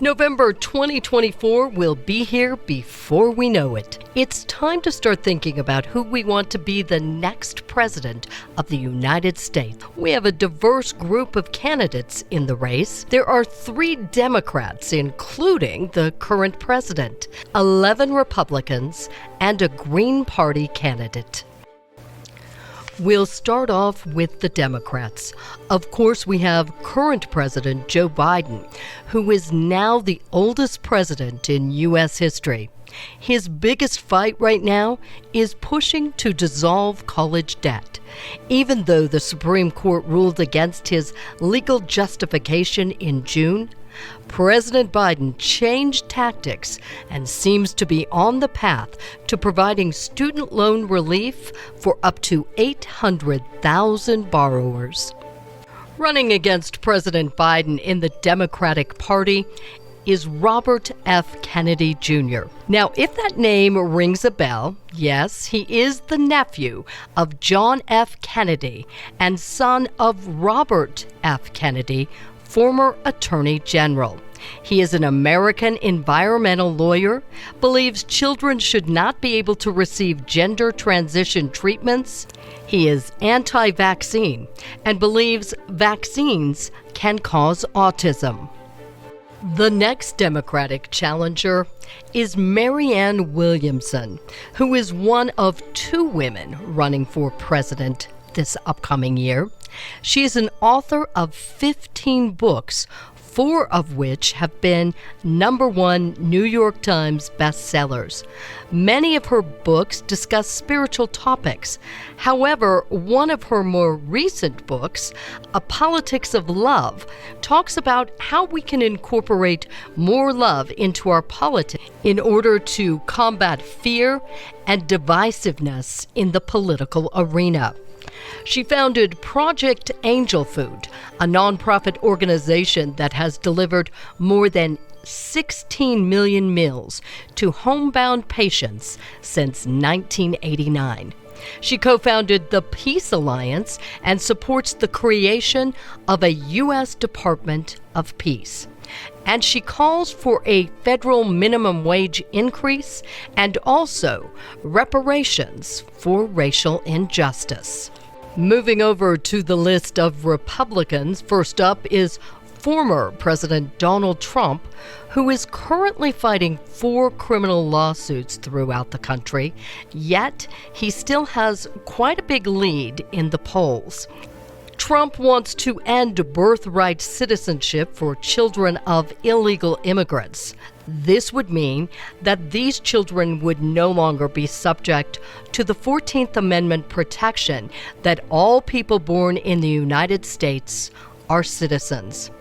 November 2024 will be here before we know it. It's time to start thinking about who we want to be the next president of the United States. We have a diverse group of candidates in the race. There are 3 Democrats, including the current president, 11 Republicans, and a Green Party candidate. We'll start off with the Democrats. Of course, we have current President Joe Biden, who is now the oldest president in U.S. history. His biggest fight right now is pushing to dissolve college debt. Even though the Supreme Court ruled against his legal justification in June, President Biden changed tactics and seems to be on the path to providing student loan relief for up to 800,000 borrowers. Running against President Biden in the Democratic Party is Robert F. Kennedy Jr. Now, if that name rings a bell, yes, he is the nephew of John F. Kennedy and son of Robert F. Kennedy, former Attorney General. He is an American environmental lawyer, believes children should not be able to receive gender transition treatments. He is anti-vaccine and believes vaccines can cause autism. The next Democratic challenger is Marianne Williamson, who is one of 2 women running for president this upcoming year. She is an author of 15 books, 4 of which have been #1 New York Times bestsellers. Many of her books discuss spiritual topics. However, one of her more recent books, A Politics of Love, talks about how we can incorporate more love into our politics in order to combat fear and divisiveness in the political arena. She founded Project Angel Food, a nonprofit organization that has delivered more than 16 million meals to homebound patients since 1989. She co-founded the Peace Alliance and supports the creation of a U.S. Department of Peace. And she calls for a federal minimum wage increase and also reparations for racial injustice. Moving over to the list of Republicans, first up is former President Donald Trump, who is currently fighting 4 criminal lawsuits throughout the country, yet he still has quite a big lead in the polls. Trump wants to end birthright citizenship for children of illegal immigrants. This would mean that these children would no longer be subject to the 14th Amendment protection that all people born in the United States are citizens.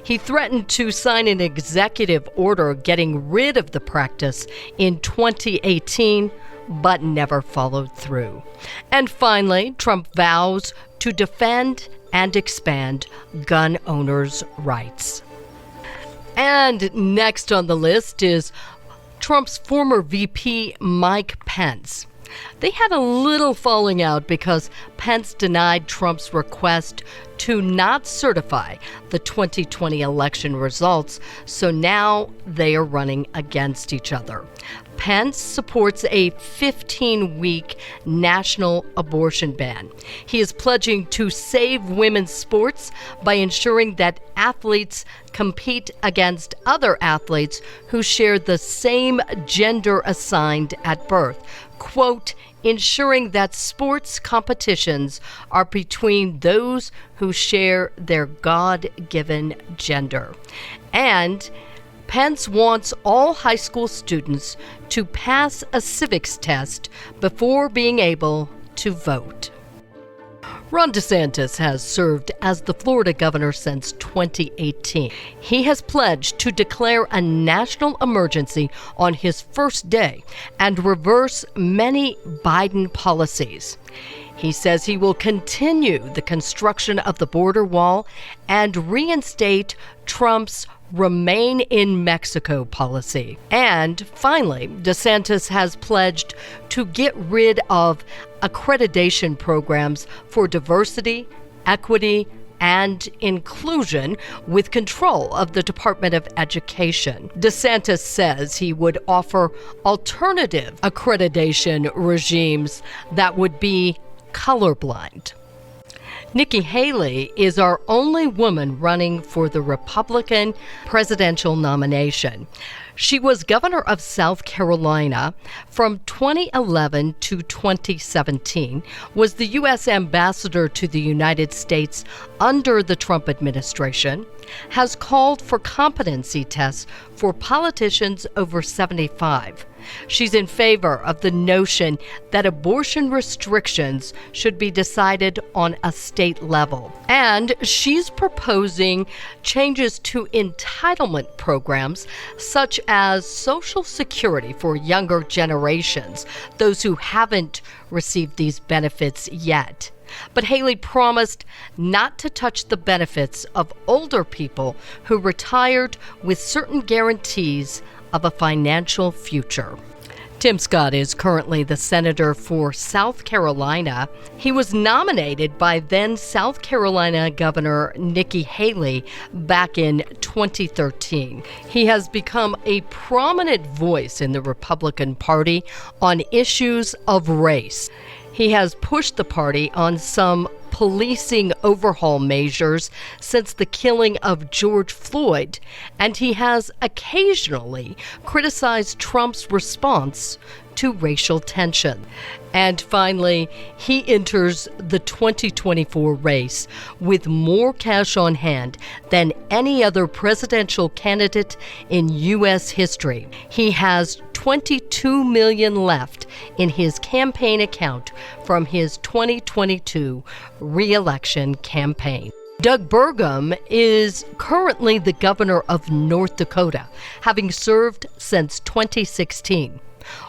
He threatened to sign an executive order getting rid of the practice in 2018, but never followed through. And finally, Trump vows to defend and expand gun owners' rights. And next on the list is Trump's former VP, Mike Pence. They had a little falling out because Pence denied Trump's request to not certify the 2020 election results, so now they are running against each other. Pence supports a 15-week national abortion ban. He is pledging to save women's sports by ensuring that athletes compete against other athletes who share the same gender assigned at birth. Quote, ensuring that sports competitions are between those who share their God-given gender. And Pence wants all high school students to pass a civics test before being able to vote. Ron DeSantis has served as the Florida governor since 2018. He has pledged to declare a national emergency on his first day and reverse many Biden policies. He says he will continue the construction of the border wall and reinstate Trump's Remain in Mexico policy. And finally, DeSantis has pledged to get rid of accreditation programs for diversity, equity, and inclusion with control of the Department of Education. DeSantis says he would offer alternative accreditation regimes that would be colorblind. Nikki Haley is our only woman running for the Republican presidential nomination. She was governor of South Carolina from 2011 to 2017, was the U.S. ambassador to the United States under the Trump administration, has called for competency tests for politicians over 75. She's in favor of the notion that abortion restrictions should be decided on a state level. And she's proposing changes to entitlement programs such as Social Security for younger generations, those who haven't received these benefits yet. But Haley promised not to touch the benefits of older people who retired with certain guarantees of a financial future. Tim Scott is currently the senator for South Carolina. He was nominated by then South Carolina Governor Nikki Haley back in 2013. He has become a prominent voice in the Republican Party on issues of race. He has pushed the party on some policing overhaul measures since the killing of George Floyd, and he has occasionally criticized Trump's response to racial tension. And finally, he enters the 2024 race with more cash on hand than any other presidential candidate in U.S. history. He has $22 million left in his campaign account from his 2022 re-election campaign. Doug Burgum is currently the governor of North Dakota, having served since 2016.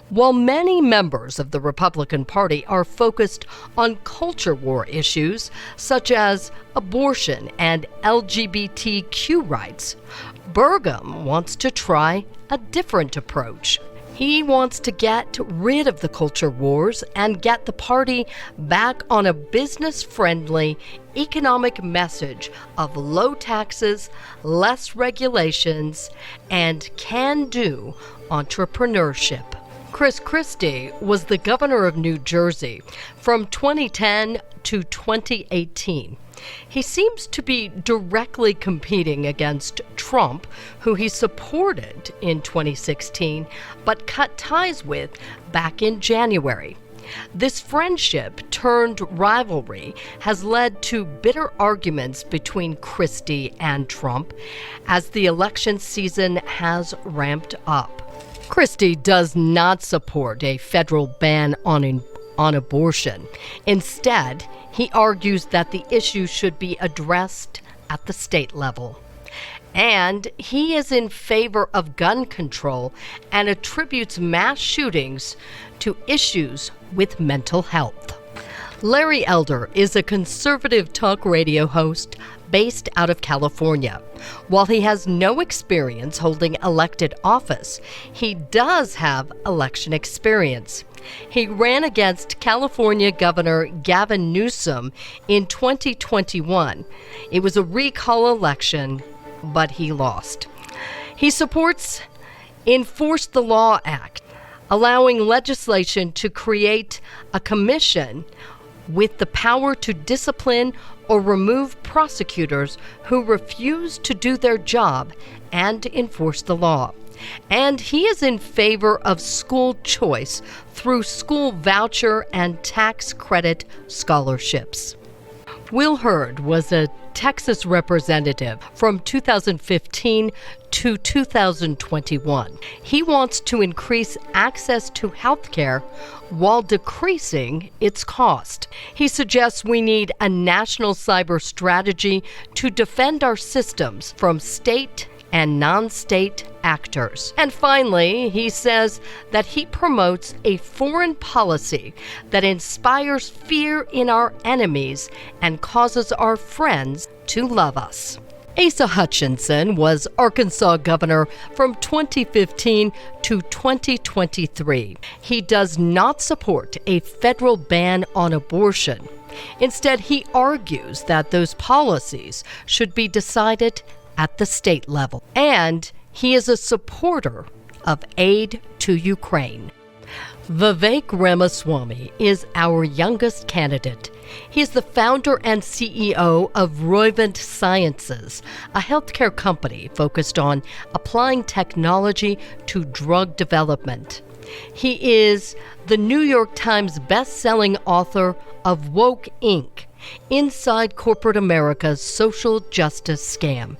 While many members of the Republican Party are focused on culture war issues such as abortion and LGBTQ rights, Burgum wants to try a different approach. He wants to get rid of the culture wars and get the party back on a business-friendly economic message of low taxes, less regulations, and can-do entrepreneurship. Chris Christie was the governor of New Jersey from 2010 to 2018. He seems to be directly competing against Trump, who he supported in 2016, but cut ties with back in January. This friendship turned rivalry has led to bitter arguments between Christie and Trump as the election season has ramped up. Christie does not support a federal ban on abortion. Instead, he argues that the issue should be addressed at the state level. And he is in favor of gun control and attributes mass shootings to issues with mental health. Larry Elder is a conservative talk radio host based out of California. While he has no experience holding elected office, he does have election experience. He ran against California Governor Gavin Newsom in 2021. It was a recall election, but he lost. He supports Enforce the Law Act, allowing legislation to create a commission with the power to discipline or remove prosecutors who refuse to do their job and enforce the law. And he is in favor of school choice through school voucher and tax credit scholarships. Will Hurd was a Texas representative from 2015 to 2021. He wants to increase access to health care while decreasing its cost. He suggests we need a national cyber strategy to defend our systems from state and non-state actors. And finally, he says that he promotes a foreign policy that inspires fear in our enemies and causes our friends to love us. Asa Hutchinson was Arkansas governor from 2015 to 2023. He does not support a federal ban on abortion. Instead, he argues that those policies should be decided at the state level. And he is a supporter of aid to Ukraine. Vivek Ramaswamy is our youngest candidate. He is the founder and CEO of Roivant Sciences, a healthcare company focused on applying technology to drug development. He is the New York Times best-selling author of Woke Inc., Inside Corporate America's Social Justice Scam.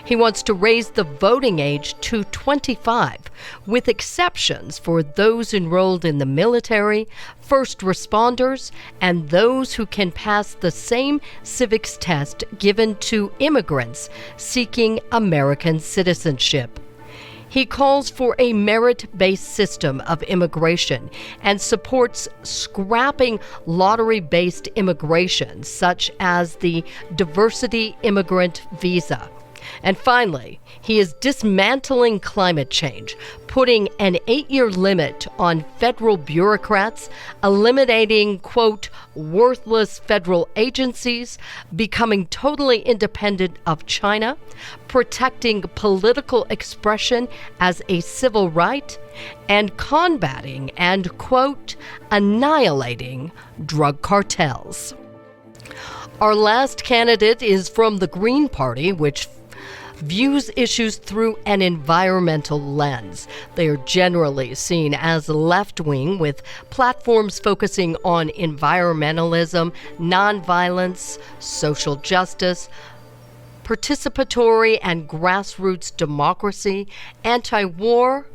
He wants to raise the voting age to 25, with exceptions for those enrolled in the military, first responders, and those who can pass the same civics test given to immigrants seeking American citizenship. He calls for a merit-based system of immigration and supports scrapping lottery-based immigration, such as the diversity immigrant visa. And finally, he is dismantling climate change, putting an 8-year limit on federal bureaucrats, eliminating, quote, worthless federal agencies, becoming totally independent of China, protecting political expression as a civil right, and combating and, quote, annihilating drug cartels. Our last candidate is from the Green Party, which views issues through an environmental lens. They are generally seen as left-wing, with platforms focusing on environmentalism, nonviolence, social justice, participatory and grassroots democracy, anti-war,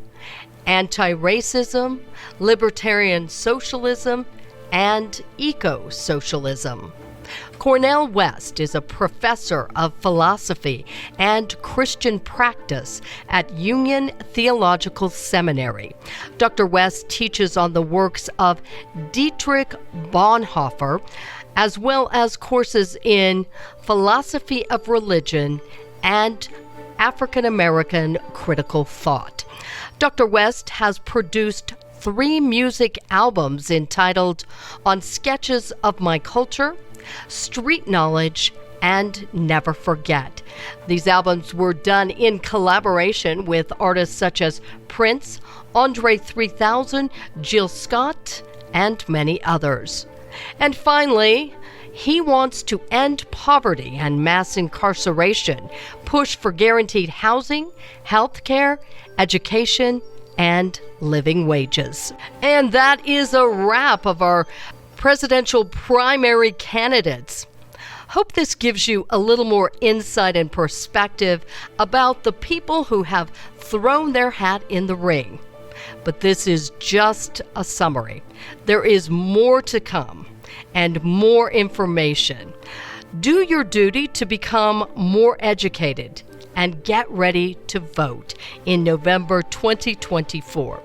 anti-racism, libertarian socialism, and eco-socialism. Cornel West is a professor of philosophy and Christian practice at Union Theological Seminary. Dr. West teaches on the works of Dietrich Bonhoeffer, as well as courses in philosophy of religion and African American critical thought. Dr. West has produced 3 music albums entitled On Sketches of My Culture, Street Knowledge, and Never Forget. These albums were done in collaboration with artists such as Prince, Andre 3000, Jill Scott, and many others. And finally, he wants to end poverty and mass incarceration, push for guaranteed housing, health care, education, and living wages. And that is a wrap of our presidential primary candidates. Hope this gives you a little more insight and perspective about the people who have thrown their hat in the ring. But this is just a summary. There is more to come and more information. Do your duty to become more educated and get ready to vote in November 2024.